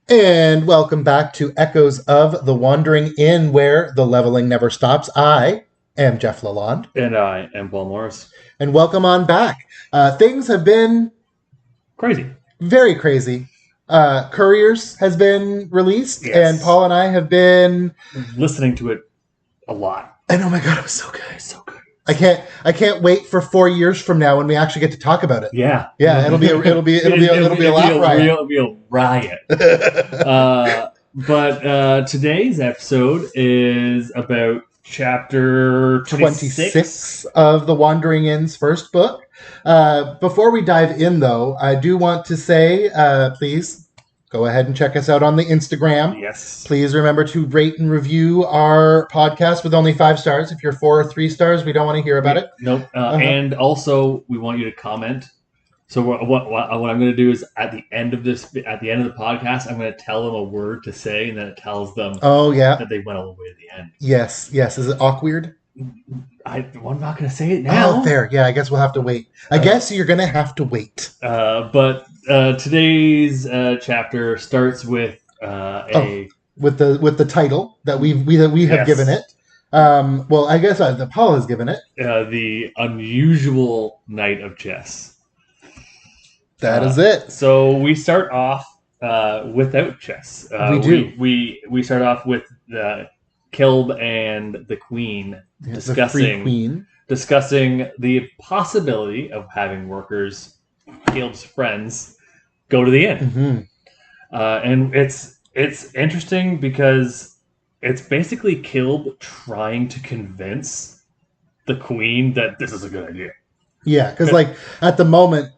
And welcome back to Echoes of the Wandering Inn, where the leveling never stops. I am Geoff Lalonde. And I am Paul Morris. And welcome on back. Things have been Crazy. Very crazy. Couriers has been released, Yes. and Paul and I have been listening to it a lot. And oh my god, it was so good. It's so good. I can't wait for 4 years from now when we actually get to talk about it. Yeah. It'll be a riot. But today's episode is about chapter 26 of the Wandering Inn's first book. Before we dive in, though, I do want to say, please go ahead and check us out on the Instagram. Yes. Please remember to rate and review our podcast with only 5 stars. If you're 4 or 3 stars, we don't want to hear about it. Nope. And also, we want you to comment. So what I'm going to do is at the end of the podcast, I'm going to tell them a word to say, and then it tells them that they went all the way to the end. Yes. Is it awkward? I'm not going to say it now. Oh, fair. Yeah, I guess we'll have to wait. I guess you're going to have to wait. But today's chapter starts with with the title that we have given it. Well, I guess Paul has given it. The Unusual Night of Jess. That is it. So we start off without Jess. We do. We start off with Kilb and the Queen discussing the possibility of having workers, Kilb's friends, go to the inn. Mm-hmm. And it's interesting because it's basically Kilb trying to convince the Queen that this is a good idea. Yeah, because at the moment,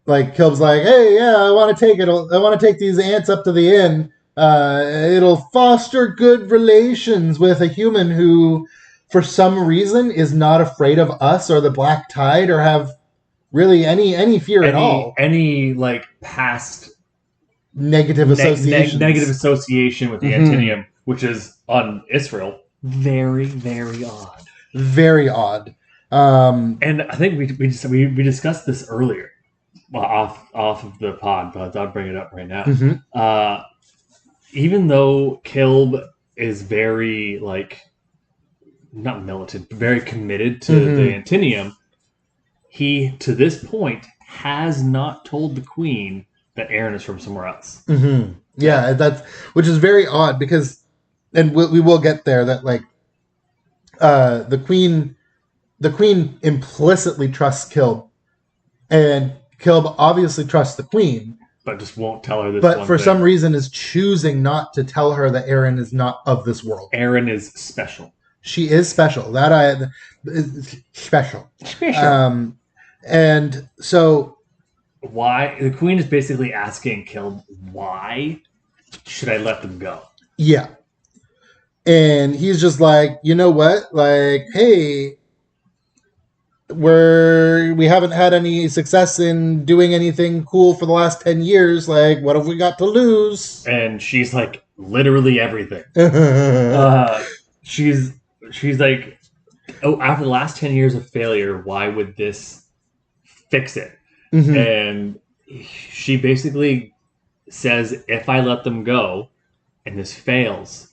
Kilb's like, hey, yeah, I want to take it. I want to take these ants up to the inn. It'll foster good relations with a human who, for some reason, is not afraid of us or the Black Tide or have really any fear at all. Any past negative association. Negative association with the Antinium, which is on Israel. Very, very odd. Very odd. And I think we discussed this earlier. Well, off of the pod, but I'll bring it up right now. Mm-hmm. Even though Kilb is very not militant, but very committed to the Antinium, he to this point has not told the Queen that Aaron is from somewhere else. Mm-hmm. Yeah, which is very odd because, and we will get there. That the Queen implicitly trusts Kilb, and Kilb obviously trusts the Queen, but just won't tell her this. But for some reason, is choosing not to tell her that Aaron is not of this world. Aaron is special. She is special. Special. And so, why the Queen is basically asking Kilb, why should I let them go? Yeah, and he's just like, you know what? Hey. We haven't had any success in doing anything cool for the last 10 years. What have we got to lose? And she's like, literally everything. She's like, oh, after the last 10 years of failure, why would this fix it? Mm-hmm. And she basically says, if I let them go and this fails,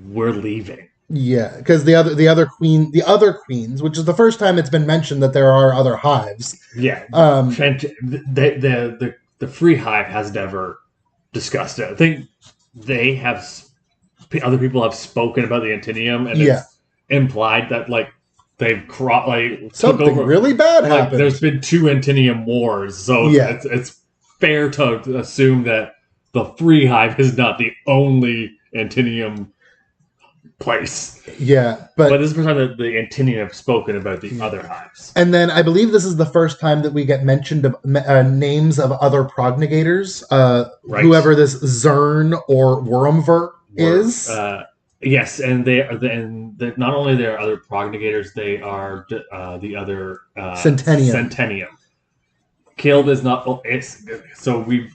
we're leaving. Yeah, because the other queens, which is the first time it's been mentioned that there are other hives. Yeah, the Free Hive has never discussed it. I think other people have spoken about the Antinium, and it's implied that they've something took over. Really bad happened. There's been 2 Antinium wars, so it's fair to assume that the Free Hive is not the only Antinium place. Yeah, but this is the first time that the Antinium have spoken about the other hives. And then I believe this is the first time that we get mentioned names of other prognigators, right. Whoever this Zern or Wormver is. Yes, and not only they are other prognigators, they are the other Centennium. Kilb is not. So we've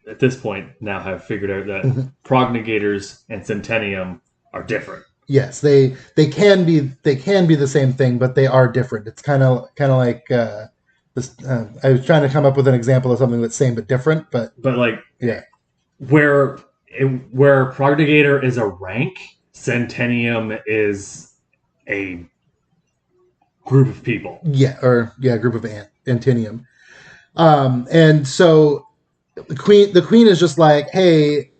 at this point now have figured out that prognigators and Centennium are different. Yes, they can be the same thing, but they are different. It's kind of like this. I was trying to come up with an example of something that's same but different, but yeah. where Prognigator is a rank, Centennium is a group of people. Group of Antinium. And so the queen is just like, hey,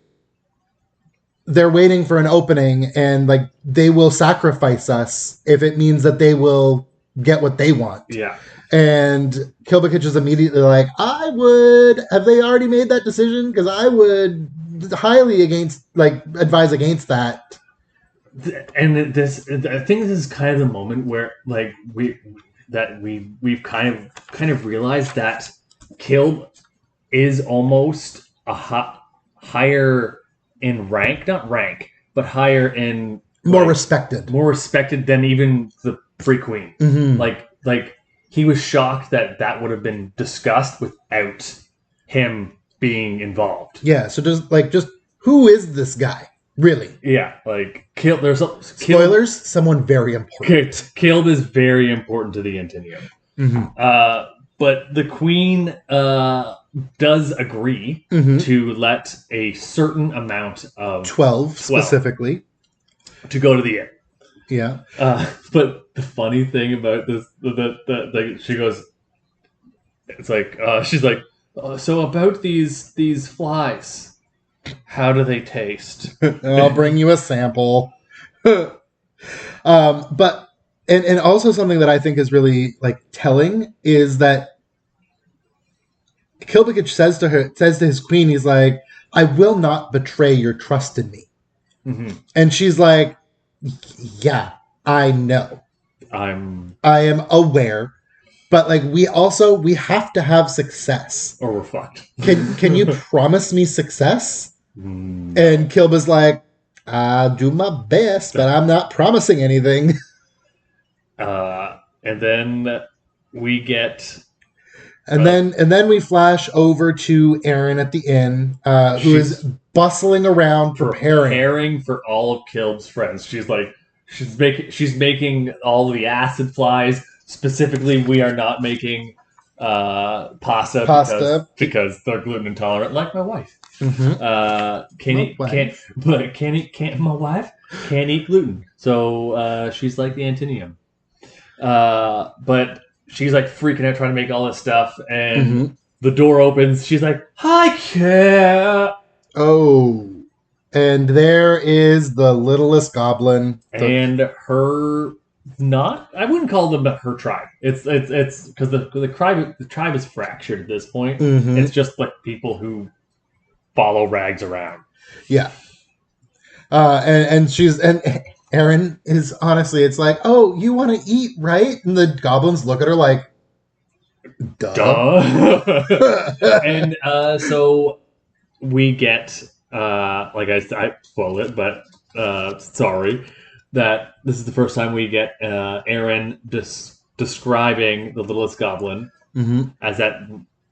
they're waiting for an opening, and like they will sacrifice us if it means that they will get what they want. Yeah. And Kilbakich is immediately like, I would. Have they already made that decision? Because I would highly advise against that. And I think this is kind of the moment where like we've kind of realized that Kilb is almost a higher in rank, not rank, but higher in more respected than even the Free Queen. Mm-hmm. Like he was shocked that would have been discussed without him being involved. Yeah. So just who is this guy? Really? Yeah, like spoilers. Someone very important. Kilb is very important to the Antinium. Mm-hmm. But the Queen does agree to let a certain amount of 12 specifically to go to the inn. Yeah. But the funny thing about this, that she goes, it's like she's like, so about these flies. How do they taste? I'll bring you a sample. But also something that I think is really like telling is that Kilbakich says to his queen, he's like, I will not betray your trust in me. Mm-hmm. And she's like, yeah, I know. I am aware. But like we have to have success. Or we're fucked. Can you promise me success? Mm. And Kilba's like, I'll do my best, but I'm not promising anything. And then we get and then we flash over to Erin at the inn, who is bustling around preparing for all of Kilb's friends. She's making all the acid flies. Specifically, we are not making pasta because they're gluten intolerant, like my wife. Mm-hmm. My wife can't eat gluten, so she's like the Antinium. But she's like freaking out trying to make all this stuff, and the door opens. She's like, "Hi, cat." Oh, and there is the littlest goblin, and her. I wouldn't call them her tribe. It's because the tribe is fractured at this point. Mm-hmm. It's just like people who follow Rags around. Yeah. And Erin is honestly, it's like, oh, you want to eat, right? And the goblins look at her like, duh. And so we get, like I spoiled it, but sorry, that this is the first time we get Erin describing the littlest goblin as that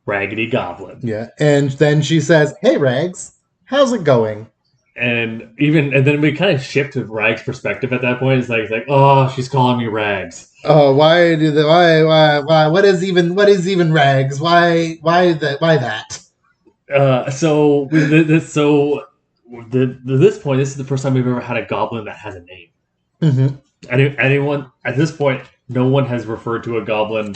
raggedy goblin. Yeah, and then she says, "Hey, Rags, how's it going?" And then we kind of shift to Rags' perspective at that point. It's like, oh, she's calling me Rags. Oh, why? What is even Rags? Why that? So this point, this is the first time we've ever had a goblin that has a name. Mm-hmm. Anyone at this point, no one has referred to a goblin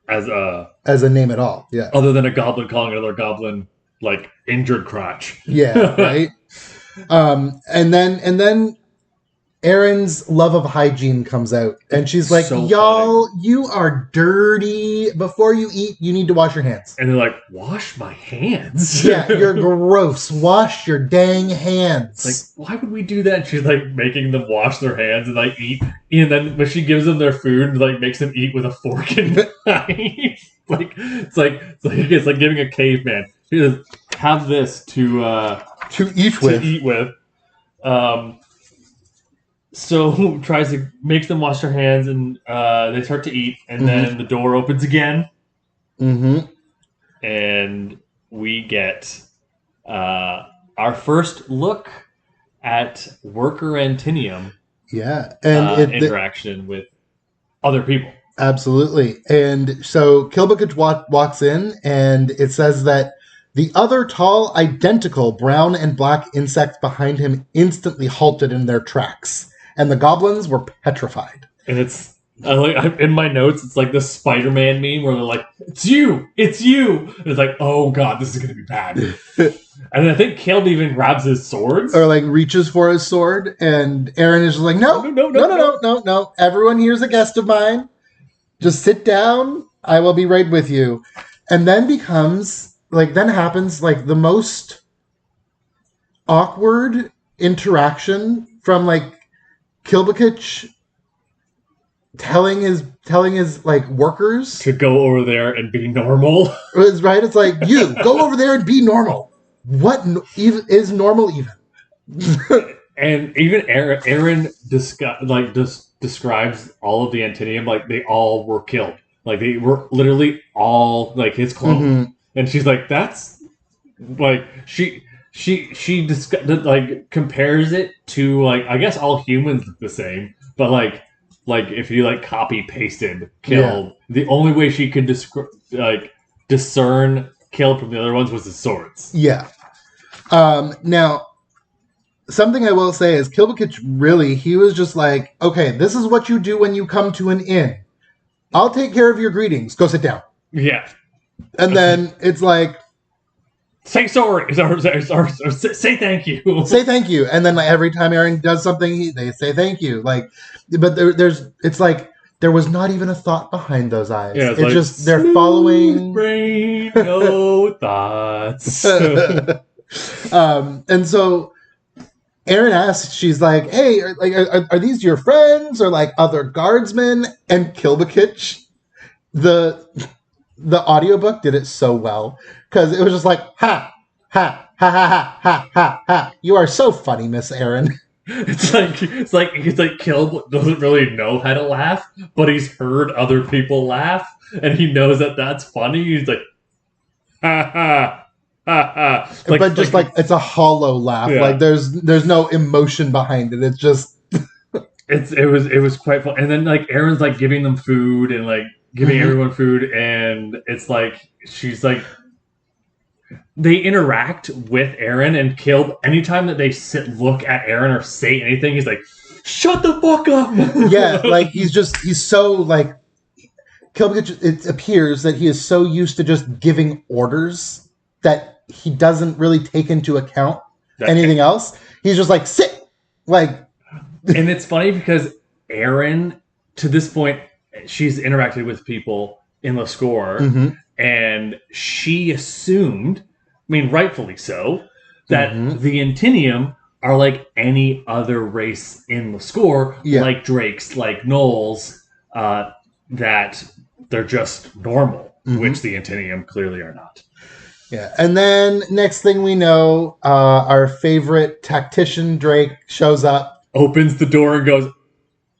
as a name at all. Yeah. Other than a goblin calling another goblin like injured crotch. Yeah. Right. And then Erin's love of hygiene comes out, and she's like, so y'all, funny. You are dirty. Before you eat, you need to wash your hands. And they're like, wash my hands? Yeah, you're gross. Wash your dang hands. Like, why would we do that? And she's like making them wash their hands and like eat. And then when she gives them their food, like makes them eat with a fork and knife. It's like giving a caveman. She says, have this to eat with. So makes them wash their hands, and they start to eat, and then the door opens again, and we get our first look at worker Antinium. Yeah, and interaction with other people. Absolutely, and so Kilbakich walks in, and it says that The other tall, identical brown and black insects behind him instantly halted in their tracks, and the goblins were petrified. And it's in my notes, it's like the Spider-Man meme where they're like, "It's you, it's you." And it's like, "Oh god, this is gonna be bad." And I think Caleb even grabs his swords or like reaches for his sword, and Aaron is just like, "No. Everyone here's a guest of mine. Just sit down. I will be right with you." And then happens like the most awkward interaction from like Kilbakich telling his like workers to go over there and be normal. Right? It's like, you go over there and be normal. What is normal even? And even Aaron describes all of the Antinium like they all were killed. Like they were literally all like his clone. Mm-hmm. And she's like, that's like she compares it to like, I guess all humans look the same, but like if you like copy pasted killed, the only way she could discern killed from the other ones was his swords. Yeah. Now something I will say is Kilbakich really, he was just like, okay, this is what you do when you come to an inn. I'll take care of your greetings. Go sit down. Yeah. And then it's like, say sorry, or say thank you. Say thank you. And then like, every time Aaron does something, they say thank you. Like, but it's like there was not even a thought behind those eyes. Yeah, it's like, just they're following. Brain, no thoughts. And so Aaron asks, she's like, "Hey, are these your friends or like other guardsmen?" And Kilbakich, the audiobook did it so well because it was just like, ha, ha, ha, ha, ha, ha, ha, ha. You are so funny, Miss Aaron. It's like Kilb doesn't really know how to laugh, but he's heard other people laugh, and he knows that that's funny. He's like, ha ha ha ha. But just like it's a hollow laugh. Yeah. Like there's no emotion behind it. It's just it was quite fun. And then like Aaron's like giving them food and like giving everyone food, and it's like she's like. They interact with Aaron and Kilb. Anytime that they look at Aaron or say anything, he's like, "Shut the fuck up!" Yeah, like he's so like Kilbakich. It appears that he is so used to just giving orders that he doesn't really take into account anything else. He's just like, sit, like. And it's funny because Aaron, to this point, she's interacted with people in the score. Mm-hmm. And she assumed, I mean, rightfully so, that the Antinium are like any other race in the score, like Drakes, like Gnolls, that they're just normal, which the Antinium clearly are not. Yeah, and then next thing we know, our favorite tactician Drake shows up. Opens the door and goes,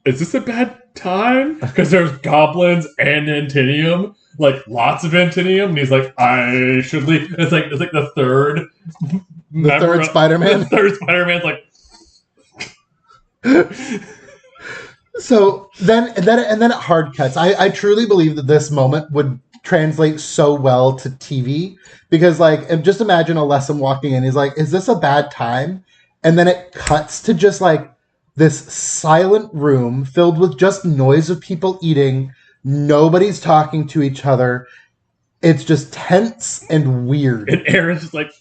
"Is this a bad time?" Because there's goblins and Antinium. Like lots of Antinium, and he's like, "I should leave." It's like the third, Spider-Man. The third Spider-Man's like. So then it hard cuts. I truly believe that this moment would translate so well to TV because like just imagine Wholesome walking in. He's like, "Is this a bad time?" And then it cuts to just like this silent room filled with just noise of people eating. Nobody's talking to each other. It's just tense and weird. And Aaron's just like,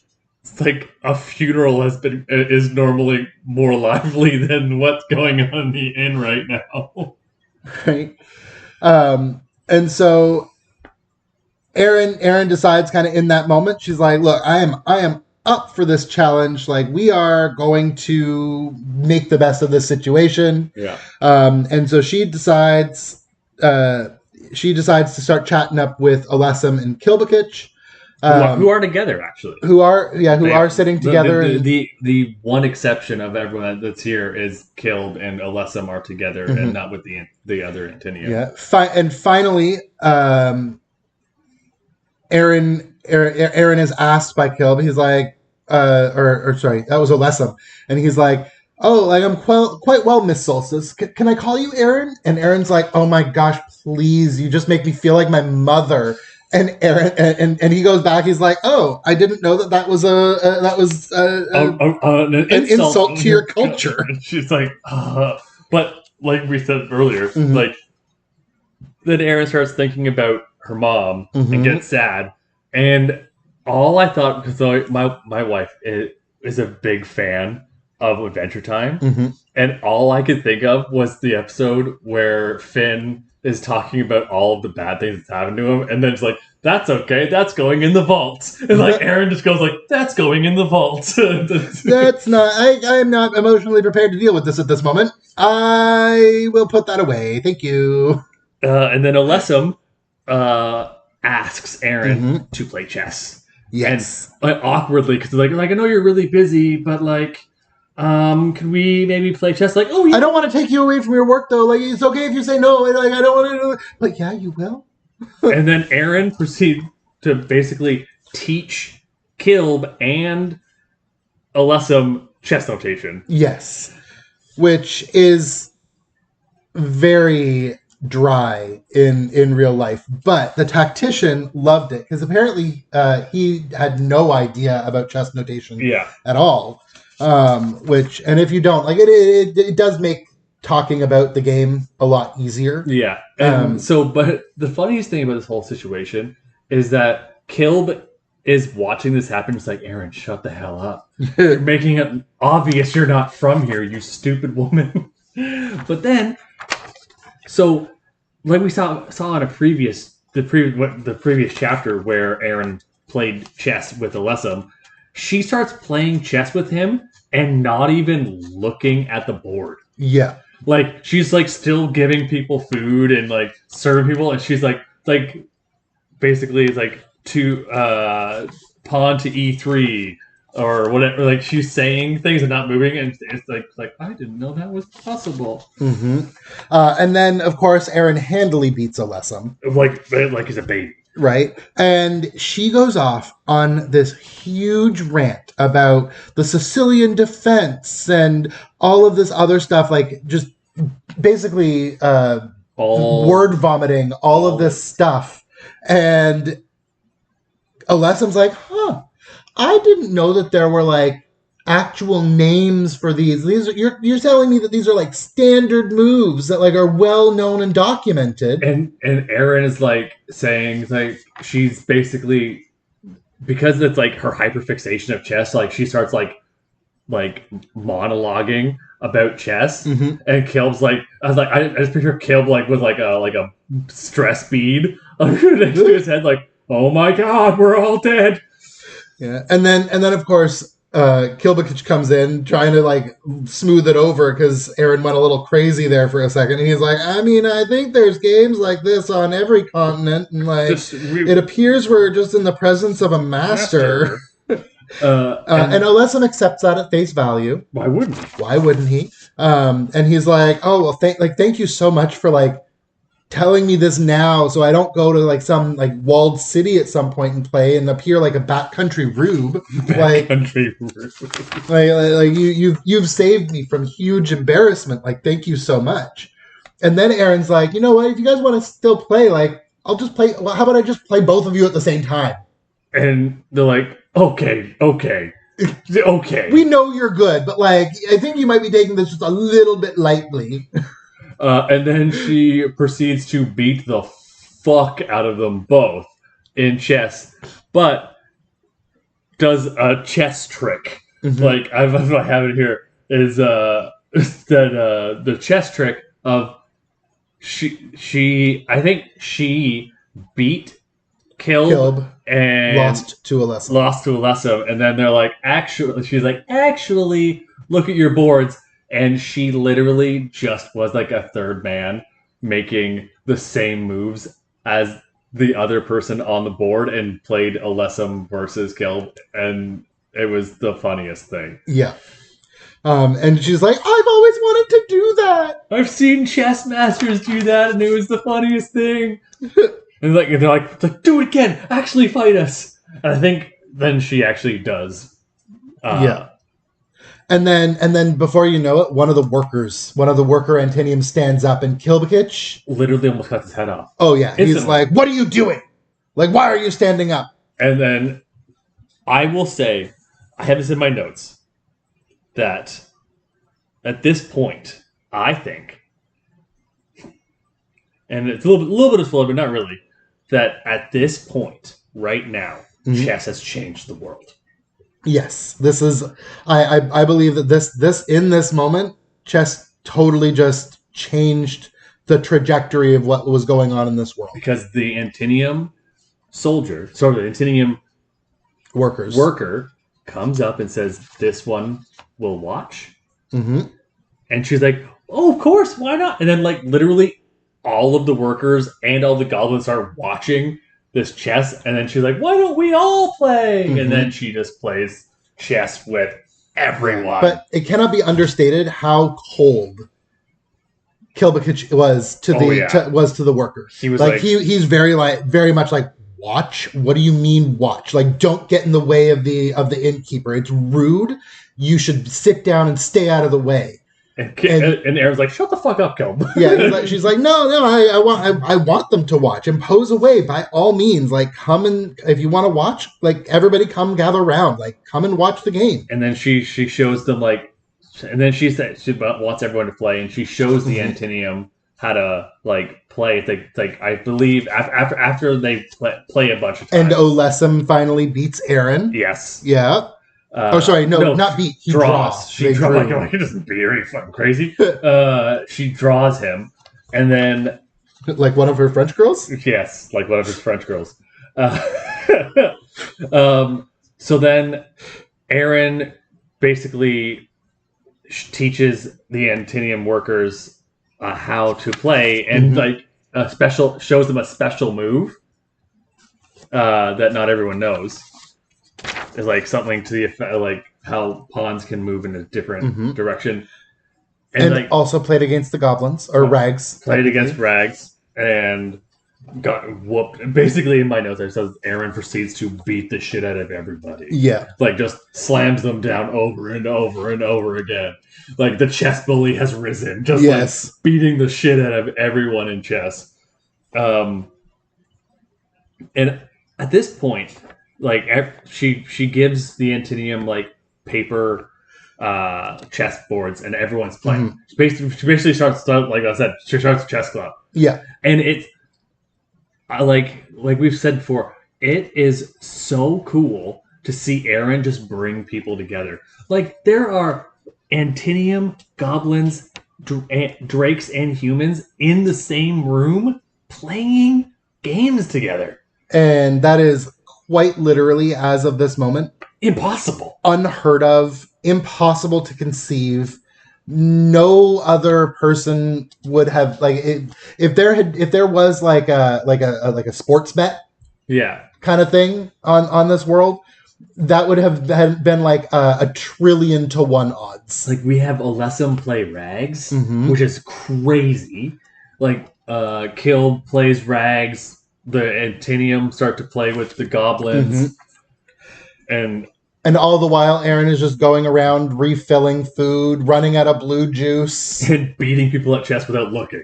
it's like a funeral is normally more lively than what's going on in the inn right now. Right. And so Aaron decides kind of in that moment, she's like, "Look, I am up for this challenge. Like we are going to make the best of this situation." Yeah. And so she decides to start chatting up with Wholesome and Kilbakich, who are together actually. Who are sitting together. The one exception of everyone that's here is Kilb and Wholesome are together and not with the other Antinium. Yeah. And finally, Aaron is asked by Kilb. He's like, sorry, that was Wholesome, and he's like, "Oh, like I'm quite well, Miss Solstice. Can I call you Aaron?" And Aaron's like, "Oh my gosh, please! You just make me feel like my mother." And Aaron and he goes back. He's like, "Oh, I didn't know that was an insult to your culture." She's like, but like we said earlier, like then Aaron starts thinking about her mom and gets sad. And all I thought, because my wife is a big fan of Adventure Time, and all I could think of was the episode where Finn is talking about all of the bad things that's happened to him, and then it's like, that's okay, that's going in the vault. And like Aaron just goes like, that's going in the vault. That's not, I'm not emotionally prepared to deal with this at this moment. I will put that away. Thank you. And then Wholesome asks Aaron to play chess. Yes. And awkwardly, because like I know you're really busy, but like, can we maybe play chess? Like, oh, yeah. I don't want to take you away from your work, though. Like, it's okay if you say no. Like, I don't want to do it. Like, yeah, you will. And then Aaron proceeds to basically teach Kilb and Wholesome chess notation. Yes. Which is very dry in real life. But the tactician loved it, because apparently he had no idea about chess notation at all. Which, and if you don't, like, it does make talking about the game a lot easier. Yeah. And but the funniest thing about this whole situation is that Kilb is watching this happen. It's like, Aaron, shut the hell up. You're making it obvious you're not from here, you stupid woman. But then, so like we saw on the previous chapter where Aaron played chess with Wholesome, she starts playing chess with him and not even looking at the board. Yeah. Like, she's like still giving people food and like serving people, and she's like basically it's like to pawn to e3 or whatever. Like, she's saying things and not moving, and it's like I didn't know that was possible. And then of course Aaron handily beats Wholesome. Like he's a baby. Right? And she goes off on this huge rant about the Sicilian defense and all of this other stuff, like just basically word vomiting all of this stuff. And Wholesome's like, I didn't know that there were like actual names for these. You're telling me that these are like standard moves that like are well known and documented. And Aaron is like saying like she's basically, because it's like her hyperfixation of chess, like she starts like monologuing about chess. And Kilb's like, I just picture Kilb like with like a stress bead next to his head, like, oh my god, we're all dead. Yeah. And then of course Kilbakich comes in trying to like smooth it over, because Aaron went a little crazy there for a second, and he's like, I mean, I think there's games like this on every continent, and like it appears we're just in the presence of a master. And Wholesome accepts that at face value. Why wouldn't he? And he's like, oh well, thank you so much for like telling me this now, so I don't go to like some like walled city at some point and play and appear like a backcountry rube. Like you've saved me from huge embarrassment. Like, thank you so much. And then Aaron's like, you know what? If you guys want to still play, like, I'll just play. Well, how about I just play both of you at the same time? And they're like, okay. We know you're good, but like, I think you might be taking this just a little bit lightly. And then she proceeds to beat the fuck out of them both in chess, but does a chess trick. Like, I have it here, is that the chess trick of she I think she beat Kilb and lost to Wholesome, and then they're like, she's like, actually, look at your boards. And she literally just was like a third man making the same moves as the other person on the board, and played Wholesome versus Kilb, and it was the funniest thing. Yeah. And she's like, I've always wanted to do that. I've seen chess masters do that, and it was the funniest thing. And they're like, do it again. Actually fight us. And I think then she actually does. Yeah. And then before you know it, one of the worker Antinium stands up, and Kilbakich literally almost cut his head off. Oh yeah. Instantly. He's like, what are you doing? Like, why are you standing up? And then I will say, I have this in my notes, that at this point, I think, and it's a little bit of spoiler, but not really, that at this point, right now, chess has changed the world. Yes, this is. I believe that this in this moment, chess totally just changed the trajectory of what was going on in this world. Because the Antinium the Antinium worker comes up and says, "This one will watch." Mm-hmm. And she's like, "Oh, of course, why not?" And then, like, literally all of the workers and all the goblins are watching this chess. And then she's like, "Why don't we all play?" And then she just plays chess with everyone. But it cannot be understated how cold Kilbakich was to the workers. He was he's very much like, watch. What do you mean watch? Like, don't get in the way of the innkeeper. It's rude. You should sit down and stay out of the way. And Aaron's like, "Shut the fuck up, Kelb." Yeah, she's like, no, I want them to watch. Impose away by all means. Like, come and if you want to watch, like, everybody come gather around. Like, come and watch the game. And then she shows them, like, and then she said she wants everyone to play, and she shows the Antinium how to, like, play. It's like I believe after they play a bunch of times. And wholesome finally beats Aaron. Yes. Yeah. Not beat. He draws. She draws. Like, he doesn't beat her. Are you fucking crazy? She draws him, and then like one of her French girls. Yes, like one of his French girls. So then Aaron basically teaches the Antinium workers how to play, and like shows them a special move that not everyone knows. Is like something to the effect, like how pawns can move in a different direction, and like, also played against the goblins or rags. Played against rags and got whooped. Basically, in my notes, it says Aaron proceeds to beat the shit out of everybody. Yeah, like just slams them down over and over and over again. Like the chess bully has risen, just like beating the shit out of everyone in chess. And at this point, like, she gives the Antinium, like, paper chess boards, and everyone's playing. She basically starts, like I said, she starts a chess club. Yeah, and it's like we've said before, it is so cool to see Aaron just bring people together. Like, there are Antinium, goblins, drakes, and humans in the same room playing games together, and that is quite literally, as of this moment, impossible, unheard of, impossible to conceive. No other person would have, like, if there was like a sports bet, kind of thing on this world, that would have been like a 1,000,000,000 to 1 odds. Like, we have wholesome play rags, which is crazy. Like, Kill plays rags. The Antinium start to play with the goblins, and all the while Aaron is just going around refilling food, running out of blue juice, and beating people at chess without looking.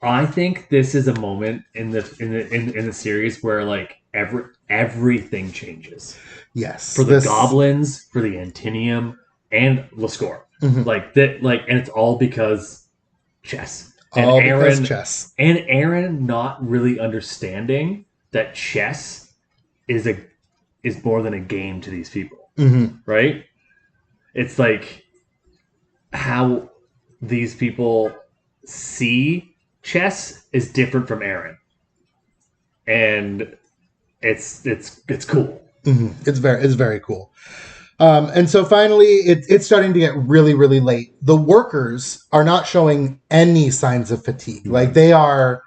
I think this is a moment in the series where, like, everything changes. Yes, for the goblins, for the Antinium, and Lascore. Like that, like, and it's all because chess. And Aaron not really understanding that chess is more than a game to these people, right? It's like how these people see chess is different from Aaron, and it's cool. It's very cool. And so finally, it's starting to get really, really late. The workers are not showing any signs of fatigue. Like, they are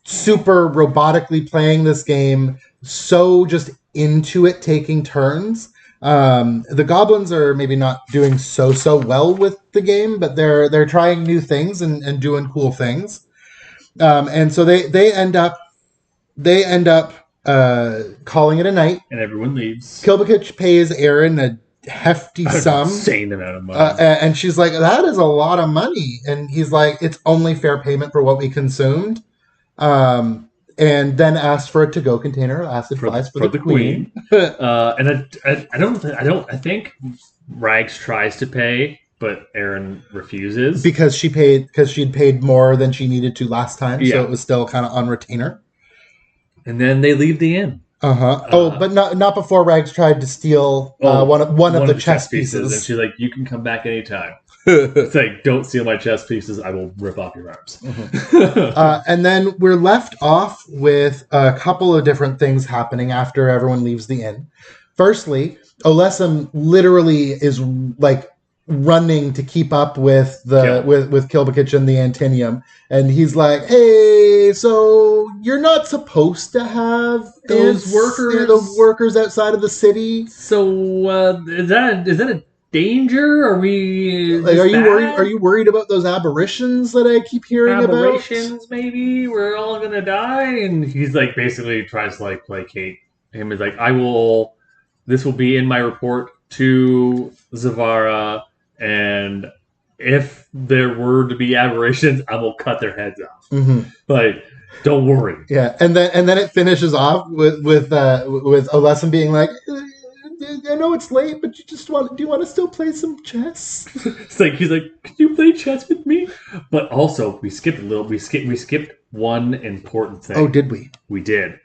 super robotically playing this game, so just into it, taking turns. The goblins are maybe not doing so well with the game, but they're trying new things and doing cool things. And so they end up calling it a night, and everyone leaves. Kilbakich pays Aaron a hefty sum, insane amount of money, and she's like, "That is a lot of money." And he's like, "It's only fair payment for what we consumed." and then asks for a to-go container. Acid flies for the queen. And I think Rags tries to pay, but Aaron refuses because she'd paid more than she needed to last time, so it was still kind of on retainer. And then they leave the inn. But not before Rags tried to steal one of the chess pieces. And she's like, "You can come back anytime." It's like, "Don't steal my chess pieces. I will rip off your arms." And then we're left off with a couple of different things happening after everyone leaves the inn. Firstly, Wholesome literally is like running to keep up with with Kilbakich and the Antinium, and he's like, "Hey, so you're not supposed to have those workers outside of the city. So is that a danger? Are we like, are you worried? Are you worried about those aberrations that I keep hearing about? Aberrations, maybe we're all gonna die." And he's like, basically tries to like placate him. Is like, "I will. This will be in my report to Zavara, and if there were to be aberrations, I will cut their heads off. Like, don't worry." Yeah, and then it finishes off with Wholesome being like, "I know it's late, but do you want to still play some chess?" He's like, "Can you play chess with me?" But also, we skipped one important thing. Oh, did we? We did.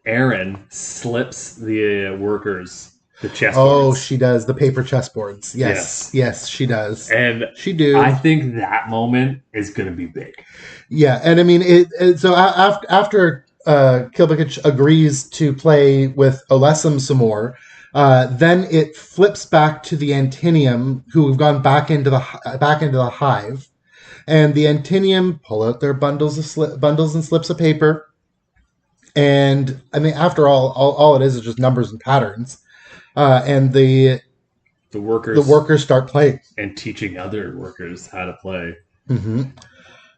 Erin slips the workers the chessboards. Oh, she does. The paper chessboards. Yes, she does. And she do. I think that moment is going to be big. Yeah, and I mean, so after Kilbakich agrees to play with Wholesome some more, then it flips back to the Antinium, who have gone back into the hive, and the Antinium pull out their bundles and slips of paper. And I mean, after all it is just numbers and patterns, and the workers start playing and teaching other workers how to play.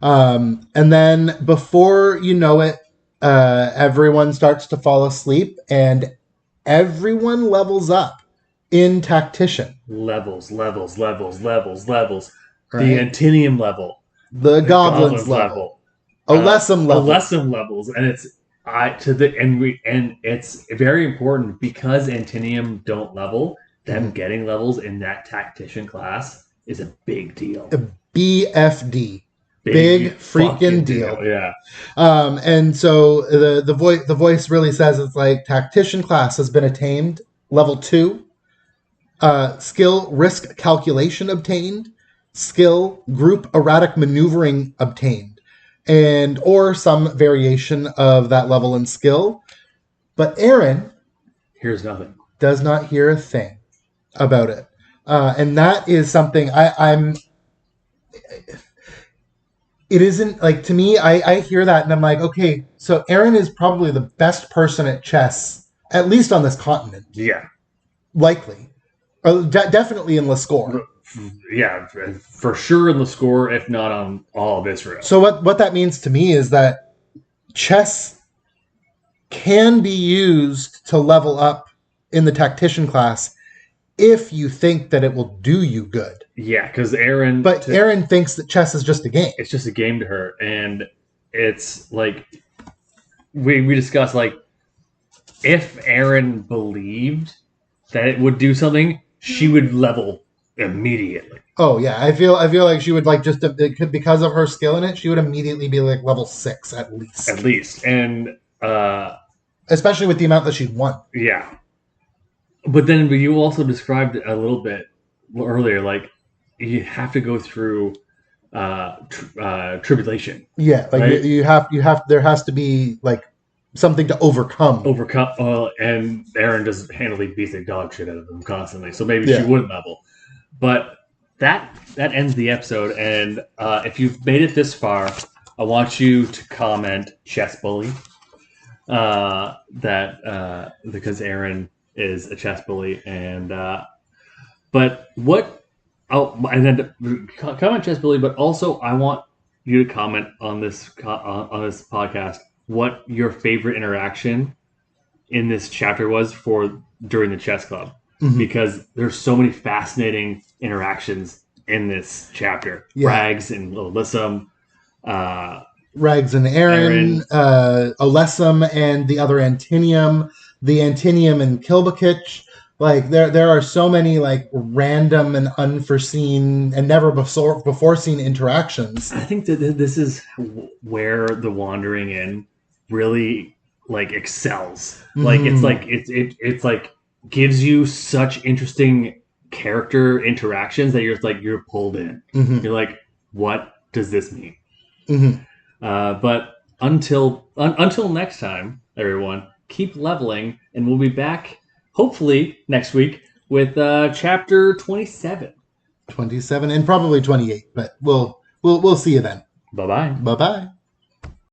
And then before you know it, everyone starts to fall asleep, and everyone levels up in tactician. Levels. Right? The Antinium level, the goblins level, Wholesome levels, and it's. It's very important because Antinium don't level. Them getting levels in that tactician class is a big deal. A BFD, big freaking deal. Yeah. And so the voice really says it's like, tactician class has been attained, level 2. Skill risk calculation obtained. Skill group erratic maneuvering obtained. And or some variation of that level and skill. But Aaron hears nothing. Does not hear a thing about it. And that is something it isn't like, to me, I hear that and I'm like, okay, so Aaron is probably the best person at chess, at least on this continent. Yeah. Likely. Definitely in Lascore. Yeah, for sure in the score, if not on all of Israel. So what that means to me is that chess can be used to level up in the tactician class if you think that it will do you good. Yeah, because Aaron thinks that chess is just a game. It's just a game to her, and it's like we discussed, like, if Aaron believed that it would do something, she would level immediately. Oh yeah, I feel like she would, like, just because of her skill in it, she would immediately be like level 6 at least. And especially with the amount that she'd won. Yeah, but then you also described a little bit earlier, like, you have to go through tribulation. Yeah, like, right? you have there has to be, like, something to overcome. And Aaron just handily beats the dog shit out of them constantly, so maybe she wouldn't level. But that ends the episode, and if you've made it this far, I want you to comment chess bully. Because Aaron is a chess bully, and comment chess bully. But also, I want you to comment on this podcast what your favorite interaction in this chapter was during the chess club. Because there's so many fascinating interactions in this chapter. Yeah. Rags and Wholesome, Rags and Aaron, Olesum and the other Antinium, the Antinium and Kilbakich. Like there are so many like random and unforeseen and never before seen interactions. I think that this is where the Wandering Inn really like excels. Like it's like gives you such interesting character interactions that you're pulled in. You're like, what does this mean? But until next time, everyone, keep leveling, and we'll be back hopefully next week with chapter 27. 27 and probably 28, but we'll see you then. Bye-bye. Bye-bye.